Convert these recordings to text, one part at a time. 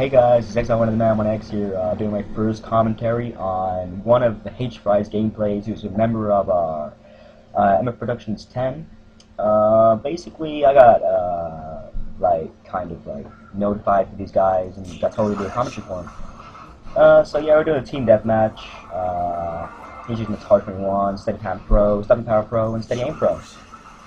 Hey guys, it's X1 of the Man1X here, doing my first commentary on one of the H-Fry's gameplays, who's a member of MF Productions 10. Basically, I got kind of notified for these guys and got told to do a commentary for them. So yeah, we're doing a team deathmatch. He's using the Tar 21, Steadicam Pro, Stepping Power Pro, and Steady Aim Pro.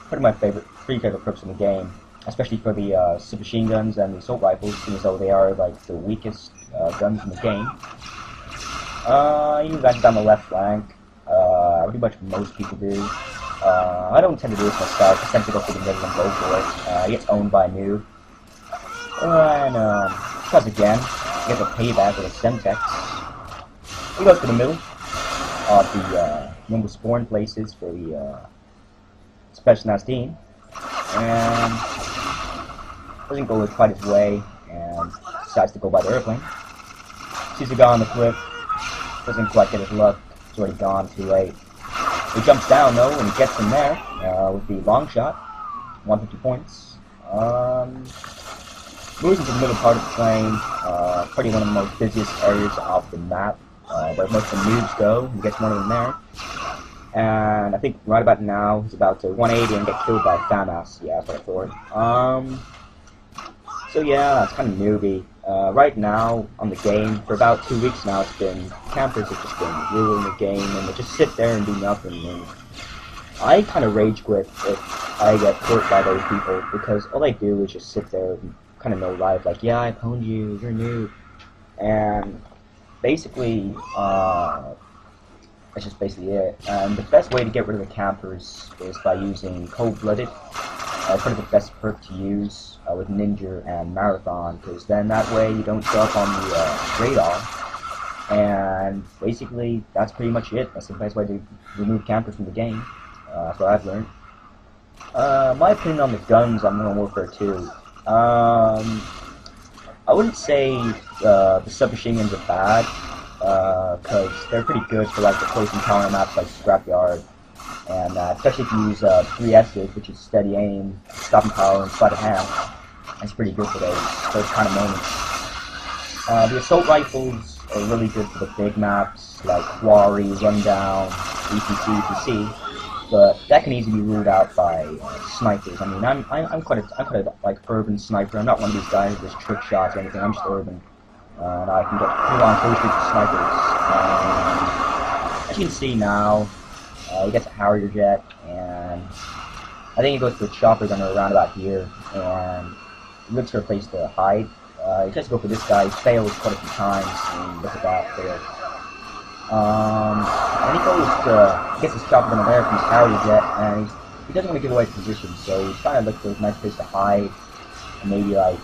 Pretty my three favorite perks in the game. Especially for the submachine guns and the assault rifles, seeing as though they are like the weakest guns in the game. You guys down the left flank, pretty much most people do. I don't tend to do this myself, I tend to go for the middle and go for it. He gets owned by a noob. And tries again, he gets a payback with a Semtex. He goes for the middle of the one with spawn places for the Special team. And doesn't go quite his way, and decides to go by the airplane. Sees a guy on the cliff, doesn't quite get his luck, it's already gone, too late. He jumps down though, and he gets in there with the long shot, 150 points. Moves into the middle part of the plane, probably one of the most busiest areas of the map, where most of the noobs go. He gets one of them there. And I think right about now, he's about to 180 and get killed by FAMAS. Yeah, that's what I thought. So yeah, it's kind of newbie. Right now, on the game, for about 2 weeks now, it's been, campers have just been ruling the game, and they just sit there and do nothing. And I kind of rage quit if I get hurt by those people, because all they do is just sit there and kind of no life, like, yeah, I pwned you, you're new. And basically, that's just basically it. And the best way to get rid of the campers is by using Cold-Blooded. Probably the best perk to use with Ninja and Marathon, because then that way you don't show up on the radar. And basically, that's pretty much it. That's the best way to remove campers from the game. That's what I've learned. My opinion on the guns on Modern Warfare 2. I wouldn't say the submachine guns are bad, because they're pretty good for like the close encounter maps like Scrapyard, and especially if you use 3 S's, which is Steady Aim, Stopping Power, and Sleight of Hand. It's pretty good for those kind of moments. The assault rifles are really good for the big maps like Quarry, Rundown, EPC, but that can easily be ruled out by snipers. I mean, I'm quite a like urban sniper. I'm not one of these guys who just trick shots or anything. I'm just urban. And I can get full-on close snipers. As you can see now, he gets a Harrier jet, and I think he goes for a chopper gunner around about here, and he looks for a place to hide. He tries to go for this guy, he fails quite a few times, and look at that, failed. And he gets his chopper gunner there from his Harrier jet, and he doesn't want to give away his position, so he's trying to look for a nice place to hide, and maybe like,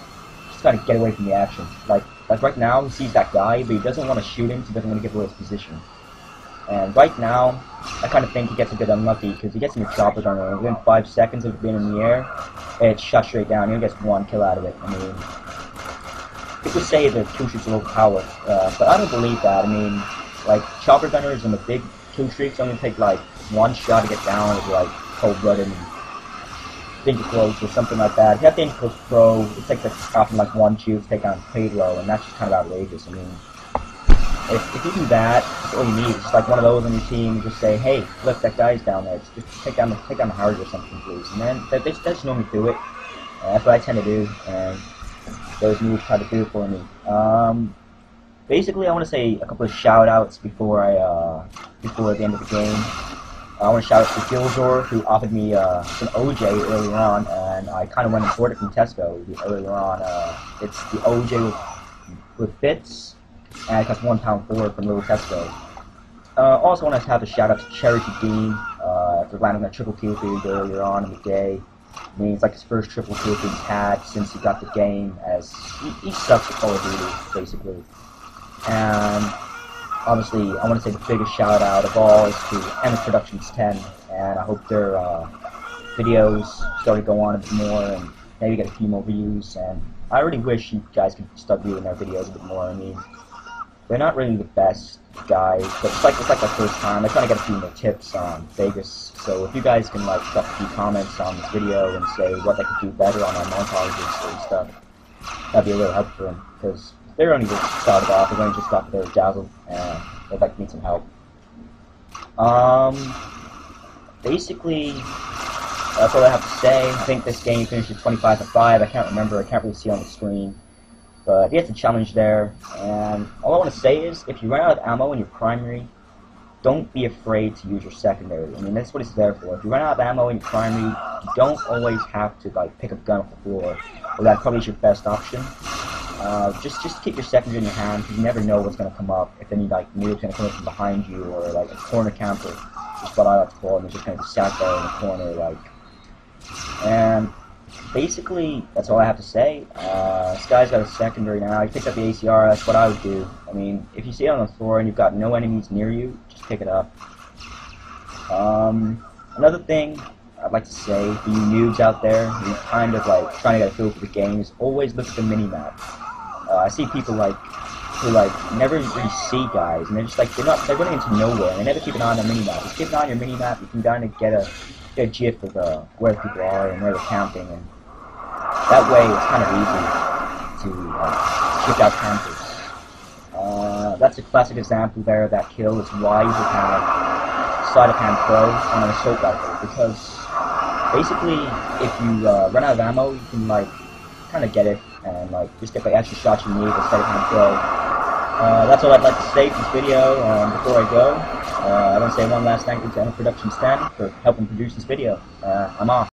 just trying to get away from the action. Like right now, he sees that guy, but he doesn't want to shoot him, so he doesn't want to give away his position. And right now, I kind of think he gets a bit unlucky, because he gets in the chopper gunner, and within 5 seconds of being in the air, it's shot straight down, and he gets 1 kill out of it. I mean, people say that kill streaks are low power, but I don't believe that. I mean, like, chopper gunners and the big kill streaks only take like 1 shot to get down with like Cold-Blooded and Danger Close or something like that. If you have Danger Close Pro, it takes like 1 shoot to take down Payload, and that's just kind of outrageous. I mean, if you do that, that's all you need. It's just like one of those on your team, and just say, hey, look, that guy's down there. Just take down the Harrier or something, please. And then they just normally do it. That's what I tend to do, and those moves try to do it for me. Basically, I want to say a couple of shout-outs before the end of the game. I want to shout out to Gilzor, who offered me some OJ earlier on, and I kind of went and bought it from Tesco earlier on. It's the OJ with bits, and it costs £1.04 from Little Tesco. Also want to have a shout out to Cherry Dean for landing that triple kill feed earlier on in the day. I mean, it's like his first triple kill feed he's had since he got the game, as he sucks at Call of Duty, basically. And obviously, I want to say the biggest shout out of all is to MF Productions 10, and I hope their videos start to go on a bit more and maybe get a few more views. And I really wish you guys could start viewing their videos a bit more. I mean, they're not really the best guys, but it's like the first time. They're trying to get a few more tips on Vegas. So if you guys can like drop a few comments on this video and say what they could do better on our montages and stuff, that'd be a real help for them. Because they're only just started off. They've only just got their dazzle, and they'd like need some help. Basically, that's all I have to say. I think this game finished at 25-5. I can't remember. I can't really see on the screen. But he has a challenge there. And all I want to say is, if you run out of ammo in your primary, don't be afraid to use your secondary. I mean, that's what it's there for. If you run out of ammo in your primary, you don't always have to like pick up a gun off the floor. Well, that probably is your best option. Just keep your secondary in your hand, because you never know what's going to come up. If any like noob's going to come up from behind you, or like a corner camper, just what I like to call it, and just kind of sat there in the corner, like. And basically, that's all I have to say. This guy's got a secondary now. He picked up the ACR. That's what I would do. I mean, if you see it on the floor and you've got no enemies near you, just pick it up. Another thing I'd like to say for you noobs out there who kind of like trying to get a feel for the game is always look at the mini-map. I see people like who like never really see guys, and they're just like they're running into nowhere, and they never keep an eye on the mini-map. Just keep an eye on your mini-map. You can kind of get a gif of where people are and where they're camping, and that way it's kind of easy to shift out campers. That's a classic example there. That kill is why you should have sleight of hand pro on an assault rifle, because basically if you run out of ammo, you can like kind of get it and like just get the extra shots you need with sleight of hand pro. That's all I'd like to say for this video. Before I go, I want to say one last thank you to On MW2 for helping produce this video. I'm off.